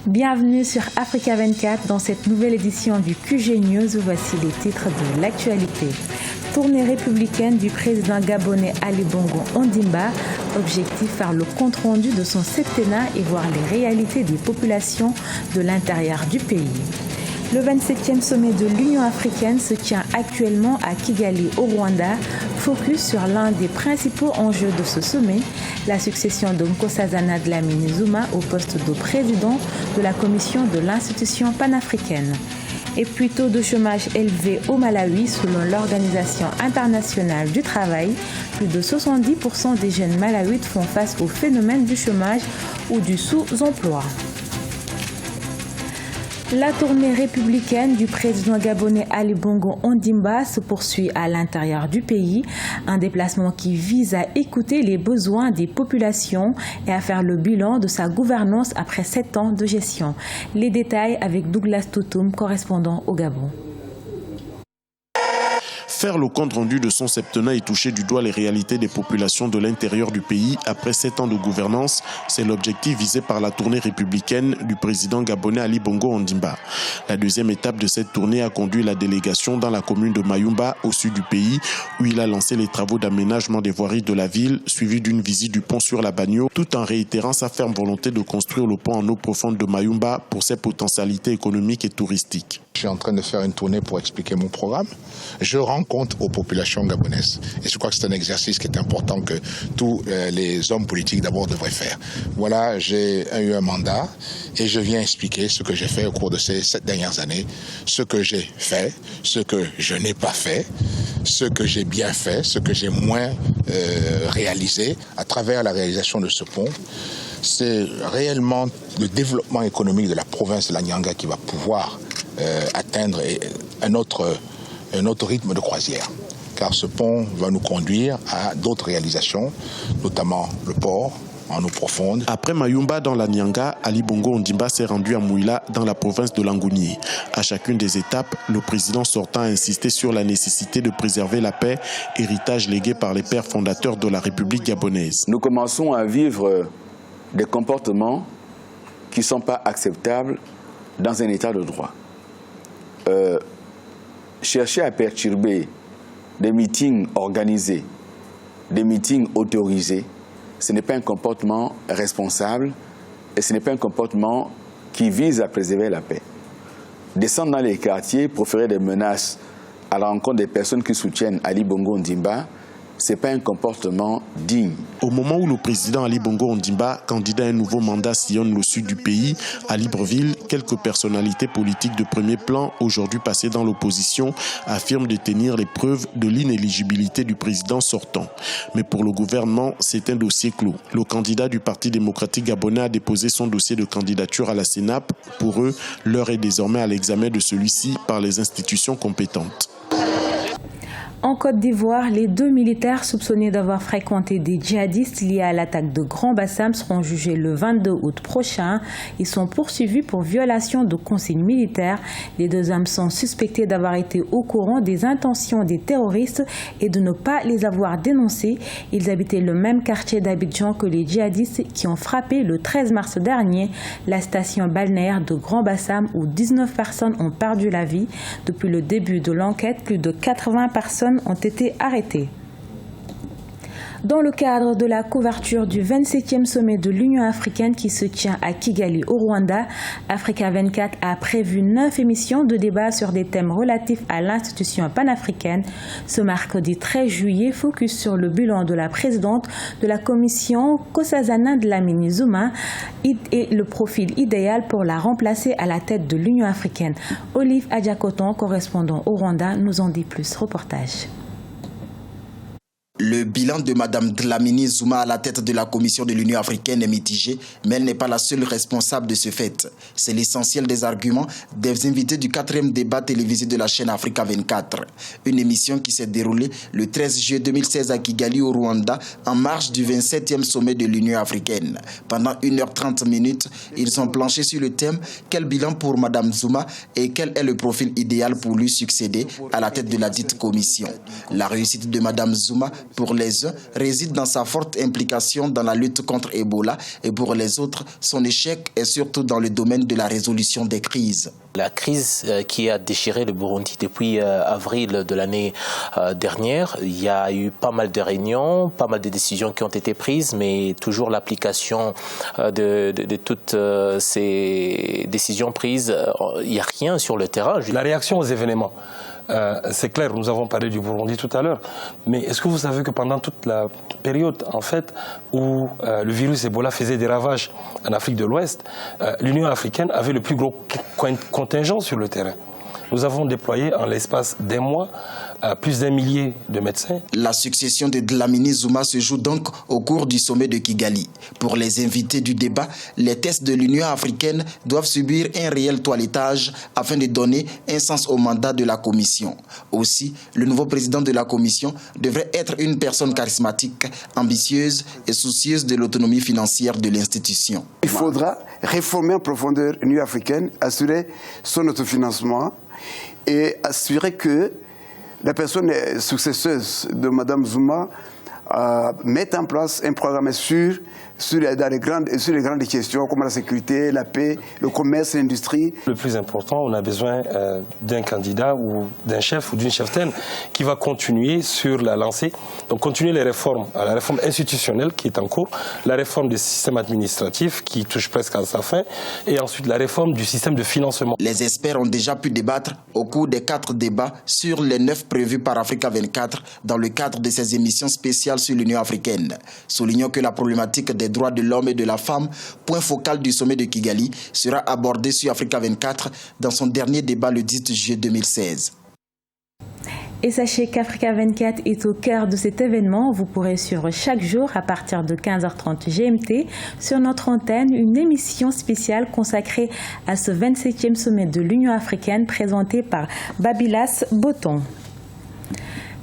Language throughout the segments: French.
Bienvenue sur Africa 24 dans cette nouvelle édition du QG News où voici les titres de l'actualité. Tournée républicaine du président gabonais Ali Bongo Ondimba, objectif faire le compte-rendu de son septennat et voir les réalités des populations de l'intérieur du pays. Le 27e sommet de l'Union africaine se tient actuellement à Kigali au Rwanda. Focus sur l'un des principaux enjeux de ce sommet, la succession de Nkosazana Dlamini Zuma au poste de président de la commission de l'institution panafricaine. Et puis taux de chômage élevé au Malawi selon l'Organisation internationale du travail. Plus de 70% des jeunes malawites font face au phénomène du chômage ou du sous-emploi. La tournée républicaine du président gabonais Ali Bongo Ondimba se poursuit à l'intérieur du pays, un déplacement qui vise à écouter les besoins des populations et à faire le bilan de sa gouvernance après 7 ans de gestion. Les détails avec Douglas Toutoum, correspondant au Gabon. Faire le compte rendu de son septennat et toucher du doigt les réalités des populations de l'intérieur du pays après 7 ans de gouvernance, c'est l'objectif visé par la tournée républicaine du président gabonais Ali Bongo Ondimba. La deuxième étape de cette tournée a conduit la délégation dans la commune de Mayumba, au sud du pays, où il a lancé les travaux d'aménagement des voiries de la ville, suivi d'une visite du pont sur la Bagno, tout en réitérant sa ferme volonté de construire le pont en eau profonde de Mayumba pour ses potentialités économiques et touristiques. Je suis en train de faire une tournée pour expliquer mon programme. Je rends compte aux populations gabonaises. Et je crois que c'est un exercice qui est important que tous les hommes politiques d'abord devraient faire. Voilà, j'ai eu un mandat et je viens expliquer ce que j'ai fait au cours de ces 7 dernières années, ce que j'ai fait, ce que je n'ai pas fait, ce que j'ai bien fait, ce que j'ai moins réalisé à travers la réalisation de ce pont. C'est réellement le développement économique de la province de la Nyanga qui va pouvoir atteindre un autre rythme de croisière. Car ce pont va nous conduire à d'autres réalisations, notamment le port en eau profonde. Après Mayumba dans la Nyanga, Ali Bongo Ondimba s'est rendu à Mouila dans la province de Langouni. À chacune des étapes, le président sortant a insisté sur la nécessité de préserver la paix, héritage légué par les pères fondateurs de la République gabonaise. Nous commençons à vivre des comportements qui ne sont pas acceptables dans un état de droit. Chercher à perturber des meetings organisés, des meetings autorisés, ce n'est pas un comportement responsable et ce n'est pas un comportement qui vise à préserver la paix. Descendre dans les quartiers, proférer des menaces à la rencontre des personnes qui soutiennent Ali Bongo Ondimba, ce n'est pas un comportement digne. Au moment où le président Ali Bongo Ondimba, candidat à un nouveau mandat, sillonne le sud du pays, à Libreville, quelques personnalités politiques de premier plan, aujourd'hui passées dans l'opposition, affirment détenir les preuves de l'inéligibilité du président sortant. Mais pour le gouvernement, c'est un dossier clos. Le candidat du Parti démocratique gabonais a déposé son dossier de candidature à la CENAP. Pour eux, l'heure est désormais à l'examen de celui-ci par les institutions compétentes. En Côte d'Ivoire, les 2 militaires soupçonnés d'avoir fréquenté des djihadistes liés à l'attaque de Grand Bassam seront jugés le 22 août prochain. Ils sont poursuivis pour violation de consignes militaires. Les 2 hommes sont suspectés d'avoir été au courant des intentions des terroristes et de ne pas les avoir dénoncés. Ils habitaient le même quartier d'Abidjan que les djihadistes qui ont frappé le 13 mars dernier la station balnéaire de Grand Bassam où 19 personnes ont perdu la vie. Depuis le début de l'enquête, plus de 80 personnes ont été arrêtés. Dans le cadre de la couverture du 27e sommet de l'Union africaine qui se tient à Kigali au Rwanda, Africa 24 a prévu 9 émissions de débat sur des thèmes relatifs à l'institution panafricaine. Ce mercredi 13 juillet, focus sur le bilan de la présidente de la commission Nkosazana Dlamini Zuma et le profil idéal pour la remplacer à la tête de l'Union africaine. Olive Adjakoton, correspondant au Rwanda, nous en dit plus. Reportage. Le bilan de Mme Dlamini Zuma à la tête de la Commission de l'Union africaine est mitigé, mais elle n'est pas la seule responsable de ce fait. C'est l'essentiel des arguments des invités du 4e débat télévisé de la chaîne Africa 24. Une émission qui s'est déroulée le 13 juillet 2016 à Kigali au Rwanda, en marge du 27e sommet de l'Union africaine. Pendant 1h30 minutes, ils ont planché sur le thème « Quel bilan pour Mme Zuma et quel est le profil idéal pour lui succéder à la tête de la dite commission ?» La réussite de Mme Zuma pour les uns, réside dans sa forte implication dans la lutte contre Ebola et pour les autres, son échec est surtout dans le domaine de la résolution des crises. La crise qui a déchiré le Burundi depuis avril de l'année dernière, il y a eu pas mal de réunions, pas mal de décisions qui ont été prises, mais toujours l'application de toutes ces décisions prises, il n'y a rien sur le terrain. La réaction aux événements. C'est clair, nous avons parlé du Burundi tout à l'heure, mais est-ce que vous savez que pendant toute la période en fait, où le virus Ebola faisait des ravages en Afrique de l'Ouest, l'Union africaine avait le plus gros contingent sur le terrain. Nous avons déployé en l'espace d'un mois plus d'1 millier de médecins. La succession de Dlamini Zuma se joue donc au cours du sommet de Kigali. Pour les invités du débat, les tests de l'Union africaine doivent subir un réel toilettage afin de donner un sens au mandat de la Commission. Aussi, le nouveau président de la Commission devrait être une personne charismatique, ambitieuse et soucieuse de l'autonomie financière de l'institution. Il faudra réformer en profondeur l'Union africaine, assurer son autofinancement et assurer que la personne successeuse de Mme Zuma mette en place un programme sur les grandes questions comme la sécurité, la paix, le commerce, l'industrie. Le plus important, on a besoin d'un candidat ou d'un chef ou d'une cheftaine qui va continuer sur la lancée. Donc continuer les réformes, la réforme institutionnelle qui est en cours, la réforme des systèmes administratifs qui touche presque à sa fin et ensuite la réforme du système de financement. Les experts ont déjà pu débattre au cours des 4 débats sur les 9 prévus par Africa 24 dans le cadre de ces émissions spéciales sur l'Union africaine. Soulignons que la problématique des droits de l'homme et de la femme, point focal du sommet de Kigali, sera abordée sur Africa 24 dans son dernier débat le 10 juillet 2016. Et sachez qu'Africa 24 est au cœur de cet événement. Vous pourrez suivre chaque jour à partir de 15h30 GMT sur notre antenne une émission spéciale consacrée à ce 27e sommet de l'Union africaine présenté par Babylas Botton.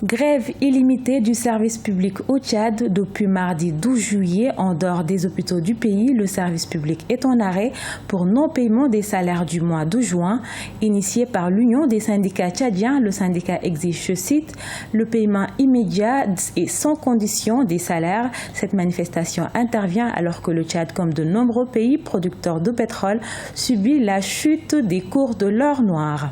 Grève illimitée du service public au Tchad depuis mardi 12 juillet. En dehors des hôpitaux du pays, le service public est en arrêt pour non-paiement des salaires du mois de juin. Initié par l'Union des syndicats tchadiens, le syndicat exige, je cite, le paiement immédiat et sans condition des salaires. Cette manifestation intervient alors que le Tchad, comme de nombreux pays producteurs de pétrole, subit la chute des cours de l'or noir.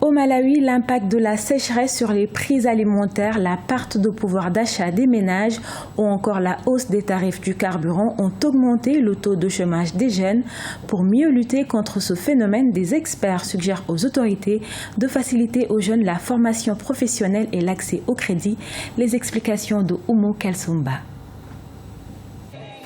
Au Malawi, l'impact de la sécheresse sur les prix alimentaires, la perte de pouvoir d'achat des ménages ou encore la hausse des tarifs du carburant ont augmenté le taux de chômage des jeunes. Pour mieux lutter contre ce phénomène, des experts suggèrent aux autorités de faciliter aux jeunes la formation professionnelle et l'accès au crédit. Les explications de Oumo Kalsumba.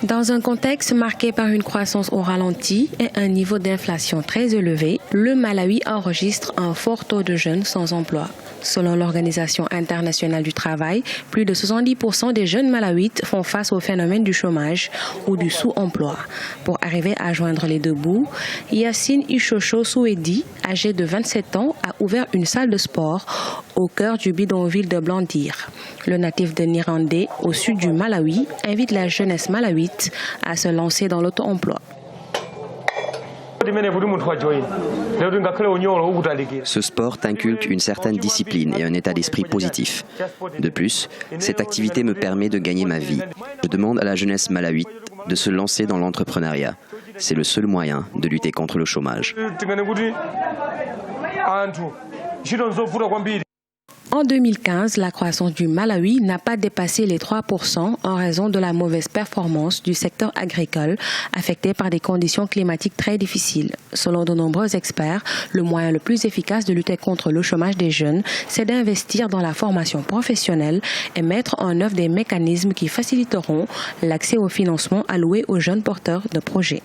Dans un contexte marqué par une croissance au ralenti et un niveau d'inflation très élevé, le Malawi enregistre un fort taux de jeunes sans emploi. Selon l'Organisation internationale du travail, plus de 70% des jeunes malawites font face au phénomène du chômage ou du sous-emploi. Pour arriver à joindre les deux bouts, Yacine Ishocho Souedi, âgé de 27 ans, a ouvert une salle de sport au cœur du bidonville de Blandir. Le natif de Nirandé, au sud du Malawi, invite la jeunesse malawite à se lancer dans l'auto-emploi. Ce sport inculque une certaine discipline et un état d'esprit positif. De plus, cette activité me permet de gagner ma vie. Je demande à la jeunesse malawite de se lancer dans l'entrepreneuriat. C'est le seul moyen de lutter contre le chômage. En 2015, la croissance du Malawi n'a pas dépassé les 3% en raison de la mauvaise performance du secteur agricole affecté par des conditions climatiques très difficiles. Selon de nombreux experts, le moyen le plus efficace de lutter contre le chômage des jeunes, c'est d'investir dans la formation professionnelle et mettre en œuvre des mécanismes qui faciliteront l'accès au financement alloué aux jeunes porteurs de projets.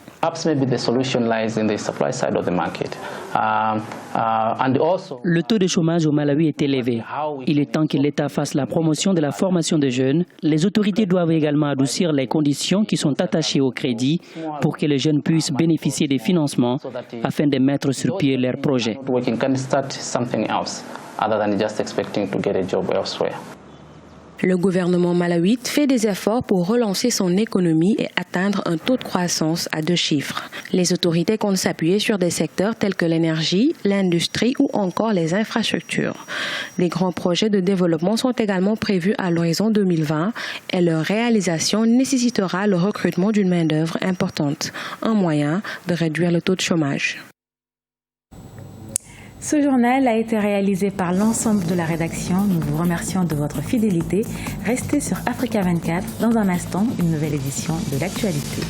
Le taux de chômage au Malawi est élevé. Il est temps que l'État fasse la promotion de la formation des jeunes. Les autorités doivent également adoucir les conditions qui sont attachées au crédit pour que les jeunes puissent bénéficier des financements afin de mettre sur pied leurs projets. Le gouvernement malawite fait des efforts pour relancer son économie et atteindre un taux de croissance à 2 chiffres. Les autorités comptent s'appuyer sur des secteurs tels que l'énergie, l'industrie ou encore les infrastructures. Des grands projets de développement sont également prévus à l'horizon 2020 et leur réalisation nécessitera le recrutement d'une main-d'œuvre importante, un moyen de réduire le taux de chômage. Ce journal a été réalisé par l'ensemble de la rédaction. Nous vous remercions de votre fidélité. Restez sur Africa 24. Dans un instant, une nouvelle édition de l'actualité.